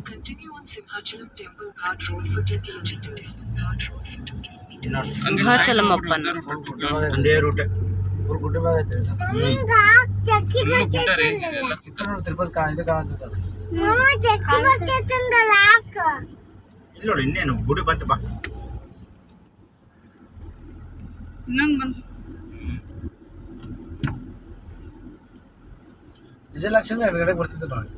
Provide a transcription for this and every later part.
Continue on Simhachalam Temple Ghat Road for 2 kilometers. Simhachalam Appanna ಒಂದೇ root ಗುಡ್ಡ ಮೇಲೆ ಐತೆ ఇక్కడ ನೋಡಿ ತಿರುಪತಿ ಇದು ಕಾಣುತ್ತದಲ್ಲ ಇಲ್ಲಿ ನೋಡಿ ಇನ್ನೇನು ಗುಡಿ ಬಂತು ಬಾ ಡೀಸೆಲ್ ಹಾಕ್ಸಿದ್ರೆ ಎಡಗಡೆ ಬರ್ತಿದ್ದು ನೋಡಿ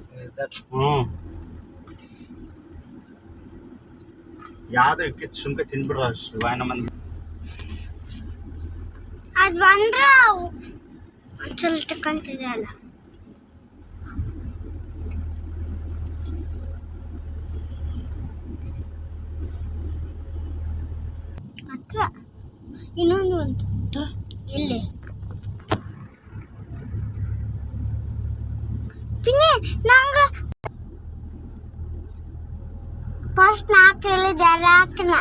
ಯಾವ್ದು ಇಕ್ಕಿತ್ತು ಸುಮ್ಕ ತಿನ್ಬಿಡ್ರ ಶಿವಾಯನ ಮಂದಿ ಅದು ಬಂದ್ರೆ ಒಂದ್ಸಲ ತಕೊಂತಿದೆ ಅಲ್ಲ ಹತ್ರ ಇನ್ನೊಂದು ಉಂಟು ಇಲ್ಲಿ പിന്നെ നാങ്ക ഫസ്റ്റ് നാക്കില് ജരാക്കണ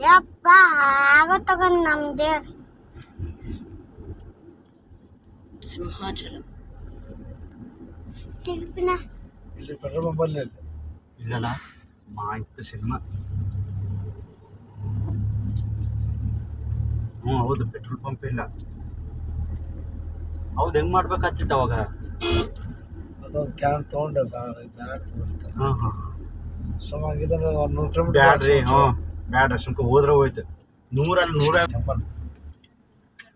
ಯಪ್ಪ ಆಗತ್ತಗೊಂಡು ನಮ್ದೇ ಸಿಂಹಾಚಲಂ ತಿರುಪಿನ ಇಲ್ಲಿ ಪೆಟ್ರೋಲ್ ಪಂಪಲ್ಲಿ ಇಲ್ಲಲ್ಲ ಮಾಹಿತಿ ಸಿನಿಮಾ ಹೌದು ಪೆಟ್ರೋಲ್ ಪಂಪ್ ಇಲ್ಲ ಹೌದು ಹೆಂಗ್ ಮಾಡ್ಬೇಕಾಗ್ತಿತ್ತು ಅವಾಗ ಅದೊಂದು ಕ್ಯಾನ್ ತೊಗೊಂಡು ಬ್ಯಾಡ್ ತೊಗೊಂಡಿರ್ತಾರೆ ಹಾಂ ಹಾಂ ಸುಮಾಗಿದ್ರೆ ಒಂದು 100 ಬ್ಯಾಡ್ರಿ ಕಿಲೋಮೀಟರ್ ಬ್ಯಾಡ ಸುಮ್ಕ ಹೋದ್ರೆ ಹೋಯ್ತು 100 temple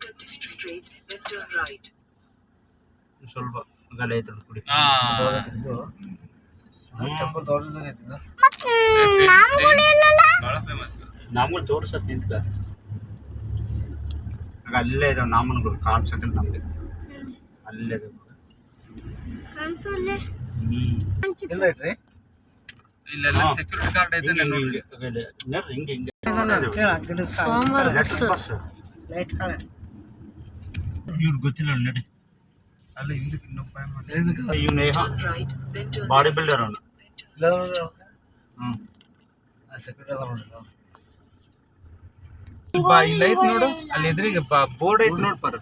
Continue straight, then turn right. ಸ್ವಲ್ಪ ಗಲ ಐತೆ ಕುಡಿ ಇದು ಟೆಂಪಲ್ ದೊಡ್ಡದಾಗೈತೆ ನಮ್ಗಳು ತೋರ್ಸತ್ ನಿಂತ್ಕ ಅಲ್ಲೇ ಇದಾವೆ ನಾಮನ್ಗಳು ಕಾಲ್ ಸೆಟಲ್ ನಮ್ಗೆ ಅಲ್ಲೇ ಇದಾವೆ ಇಲ್ಲ ಐತ್ರಿ ಸೆಕ್ಯೂರಿಟಿ ಕಾರ್ಡ್ ಐತೆ ಹಿಂಗೆ ಹಿಂಗೆ ಸೋಮವಾರ ಬಸ್ ಲೈಟ್ ಕಾಣೆ ಇವ್ರಿಗೆ ಗೊತ್ತಿಲ್ಲ ನಡಿ ಅಲ್ಲ ಹಿಂದಕ್ಕೆ ಇನ್ನೊಬ್ಬ ಇವ್ Neha Right, then turn body builder ಅವನು ಇಲ್ಲ ನೋಡಿ ಸೆಕ್ಯೂರಿಟಿ ಅದ ನೋಡಿ ಇಲ್ಲಿ ಐತ್ ನೋಡು ಅಲ್ಲಿ ಎದುರಿಗೆ ಬೋರ್ಡ್ ಐತ್ ನೋಡ್ ಪರ